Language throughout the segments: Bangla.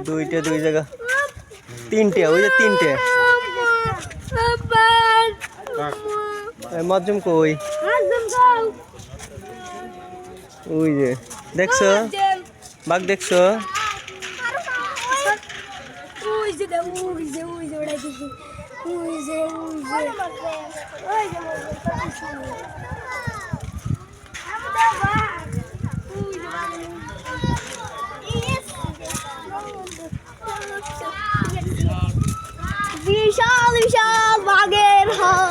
দুইটা দুই জায়গা তিনটে ওই যে তিনটে মজুম কই ওই যে দেখছো বাঘ দেখছো বিশাল বিশাল বাঘের হাট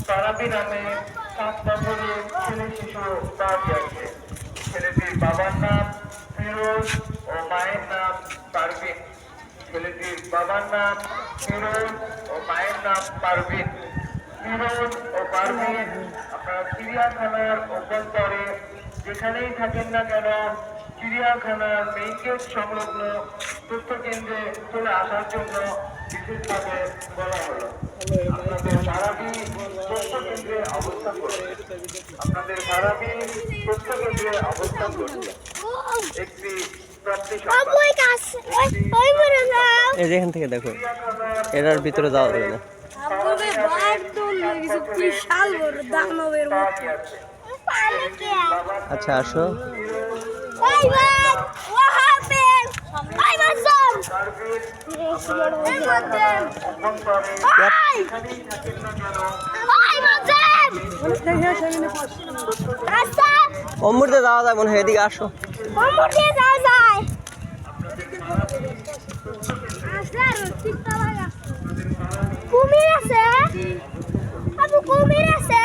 তারাপি নামে 7 বছরের ছেলে শিশু বাড়ি আছে। ছেলেটির বাবার নাম ফিরোজ ও মায়ের নাম পারভিন। ছেলেটির বাবার নাম ফিরোজ ও মায়ের নাম পারভিন। ফিরোজ ও পারভিন আপনারা চিড়িয়াখানার অভ্যন্তরে যেখানেই থাকেন না কেন চিড়িয়াখানার মেইন গেট সংলগ্ন তথ্য কেন্দ্রে চলে আসার জন্য বিশেষভাবে বলা হলো। আপনাদের ভাড়াবি তথ্য কেন্দ্রে অবস্থান করছে। আপনাদের ভাড়াবি তথ্য কেন্দ্রে অবস্থান করছে। একটি প্রাপ্তি এই যেখান থেকে দেখো এটার ভিতরে যাওয়া যাবে না। আচ্ছা আসো অমৃতে যাওয়া যায় মনে হয় এদিকে আসো কুমির আছে আপু কুমির আছে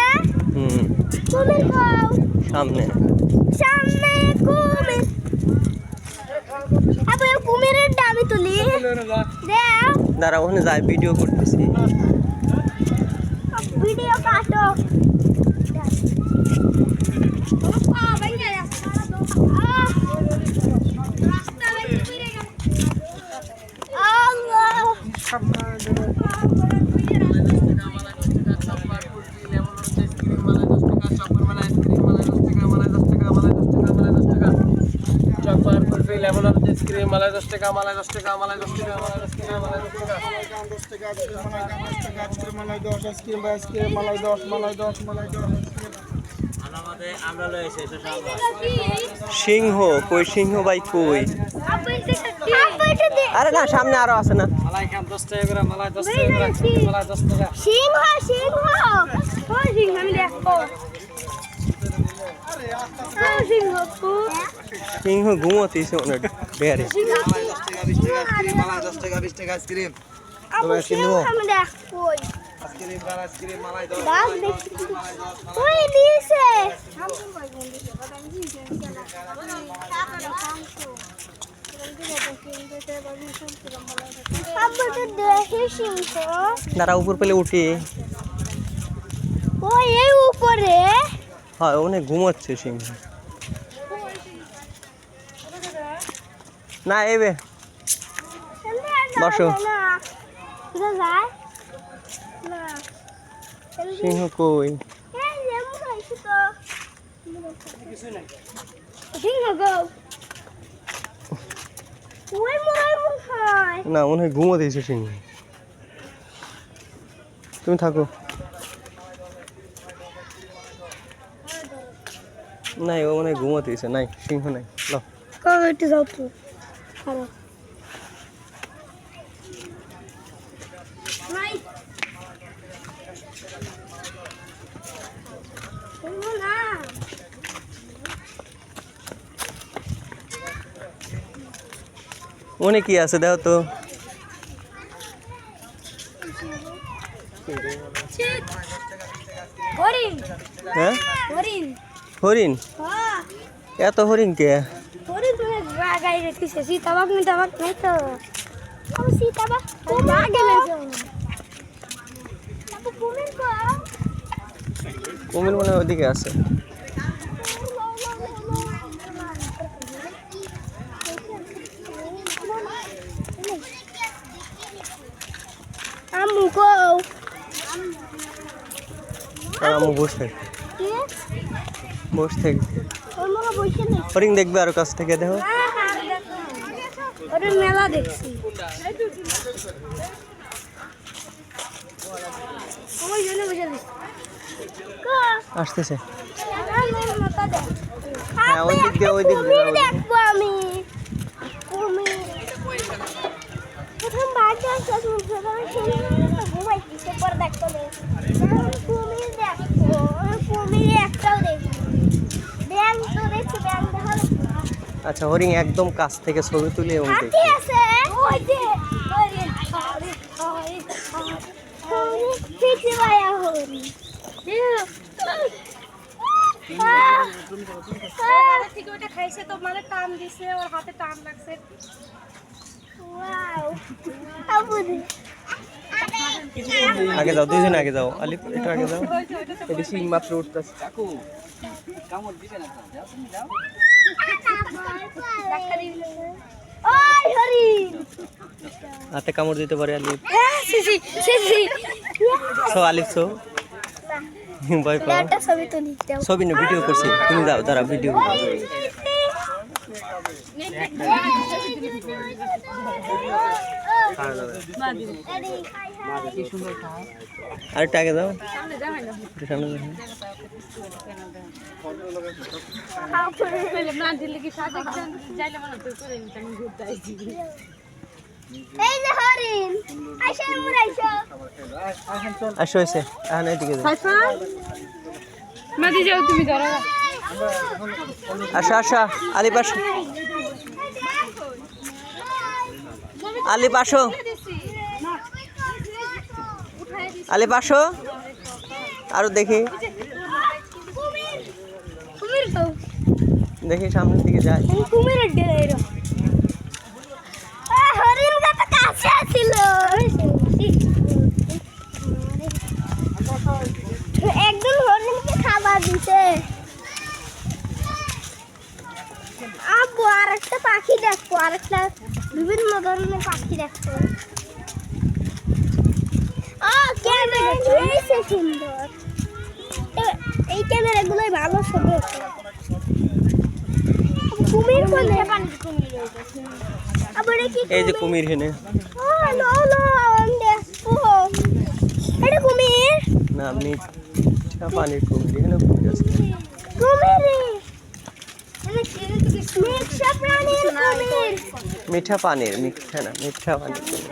কুমির কও সামনে সামনে কুমির আপু কুমিরের দামি তুলি দেও দাঁড়া ওখানে যাই ভিডিও করতেছি ভিডিও কাটো মালাই 10 টাকা মালাই 10 টাকা মালাই 10 টাকা মালাই 10 টাকা মালাই 10 টাকা মালাই 10 আইসক্রিম বাই আইসক্রিম মালাই 10 মালাই 10 মালাই 10 আমরা লইছে সিংহ কই সিংহ ভাই কই আরে না সামনে আরো আছে না মালাই কাম 10 টাকা করে মালাই 10 টাকা করে মালাই 10 টাকা সিংহ সিংহ ওই সিংহ আমি দেখো সিংহ ঘুমোতিছে অনেক বেয়ারে মালাই 10 টাকা 20 টাকা আইসক্রিম মালাই 10 টাকা 20 টাকা আইসক্রিম আমি দেখো আইসক্রিম বার আইসক্রিম মালাই 10 দাগ দেখি ওই নিচে আব্বু তো দেখি সিংহ দাঁড়া উপর পেলে উঠি ওই এই উপরে হ্যাঁ অনেক ঘুমোচ্ছে সিংহ না এবে বসো সিংহ কই না মনে হয় ঘুমো দিয়েছে সিংহ তুমি থাকো নাই ও মনে হয় ঘুমো দিয়েছে নাই সিংহ নাই যাও তো অনেক কি আছে দেখো তো হরিণ হ্যাঁ হরিণ হরিণ হ্যাঁ এত হরিণ কে হরিণ তুমি গাই রেখেছে সীতাবাগ মিতাবাগ নাই তো সীতাবাগ কুমির মনে হয় ওদিকে আছে আমু বসে কি বসে থেকে ওর মনে বসে নেই হরিণ দেখবে আরো কাছ থেকে দেখো ওরে মেলা দেখছি ওই জন্য বসে নেই আসতেছে মাথা দেখ হ্যাঁ ওই দিক দিয়ে দেখবো আমি কুমির প্রথম বাড়িতে আসতে ঘুমাইছি পরে দেখতে কুমির দেখবো কুমির একটাও দেখবো ব্যাং তো দেখছি ব্যাং দেখা আচ্ছা হরিণ একদম কাছ থেকে ছবি তুলে এবং দেখি হাতি আছে ওই যে হরিণ হরিণ হরিণ হরিণ পিছে ভাইয়া হরিণ থেকে ওটা খাইছে তো মানে টান দিছে ওর হাতে টান লাগছে ওয়াও আবুদি আগে যাও দুইজন আগে যাও আলিফ একটু আগে যাও এটি সিং মাত্র উঠতেছে ওই হরিণ হাতে কামড় দিতে পারে আলিফ সিসি সিসি সো আলিফ সো ভয় পাও একটা ছবি তুলি দাও ছবি না ভিডিও করছি তুমি যাও দাঁড়া ভিডিও আর একটু আগে যাও একটু সামনে যাও এই যে হরিণ আইসা মুরাইছো আসো এসে এখন এদিকে যাও মাদি যাও তুমি ধরো আসো আসো আলিফ আসো আলিফ আসো আলিফ আসো আরো দেখি কুমির তো দেখি সামনের দিকে যাই কুমিরের ডেরা হরিণ কত কাছে ছিল একদম হরিণকে খাবার দিছে আব্বু আর একটা পাখি দেখবো আর একটা বিভিন্ন ধরনের পাখি দেখবো ক্যামেরা হয়েছে সুন্দর এই ক্যামেরাগুলোই ভালো ছবি কুমির কোনে আবার কি এই যে কুমির হেনে ও নো নো দেখো এটা কুমির না আপনি পানির কুমির এখানে কুমির আছে কুমির মিঠা প্রাণীর কুমির মিঠা পানির মিঠা না মিঠা পানির কুমির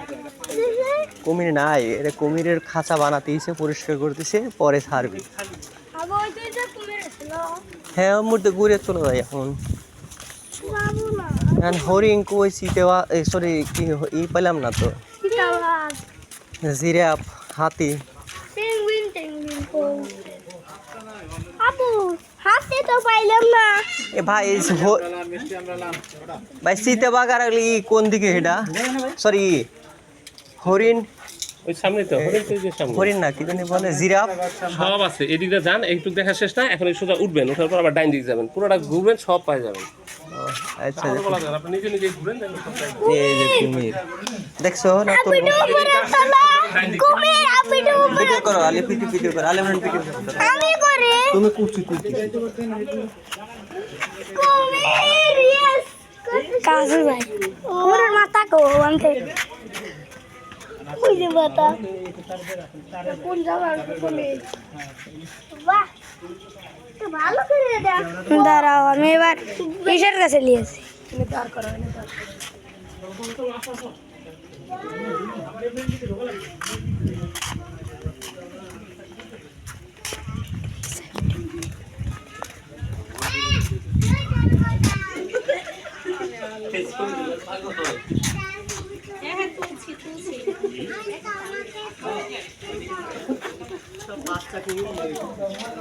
কুমির নাই এটা কুমিরের খাঁচা বানাতেইছে পরিষ্কার করতেছে পরে ছাড়বি আবার ওই যে কুমির ছিল হ্যাঁ মুহূর্তে ঘুরে চলে যায় এখন বাবু না এখন হরিণ কই চিতেওয়া সরি কি ই পেলাম না তো চিতাবাঘ জিরাফ হাতি পেঙ্গুইন টেঙ্গুইন আবু হাতে তো পাইলাম না এ ভাই ভাই চিতাবাঘ আর ই কোন দিকে এটা সরি হরিণ ওই সামনে তো হরিণ তো যে সামনে হরিণ না কি জানি বলে জিরাফ সব আছে এদিকে যান একটু দেখা শেষ না এখন এই সোজা উঠবেন ওঠার পর আবার ডাইন দিকে যাবেন পুরোটা ঘুরবেন সব পাই যাবেন আচ্ছা তাহলে বলা যায় না, আপনি নিজে নিজে ঘুরেন দেখবেন সব পাই যাবেন। এই যে কুমির দেখছো না তো উপরে তোলা কুমির আপিটু ভিডিও করো আলি ভিডিও করো আলি মন ভিডিও করো আমি করে তুমি কুচি কুচি কুমির ইয়েস কাজু ভাই ওর মাথা কো আমতে ওই যে মাথা কোন জায়গা কুমির বাহ তো ভালো করে দেখ দাঁড়াও আমি এবার কিসের কাছে নিয়েছি তুমি তার করো না বাচ্চা কুমির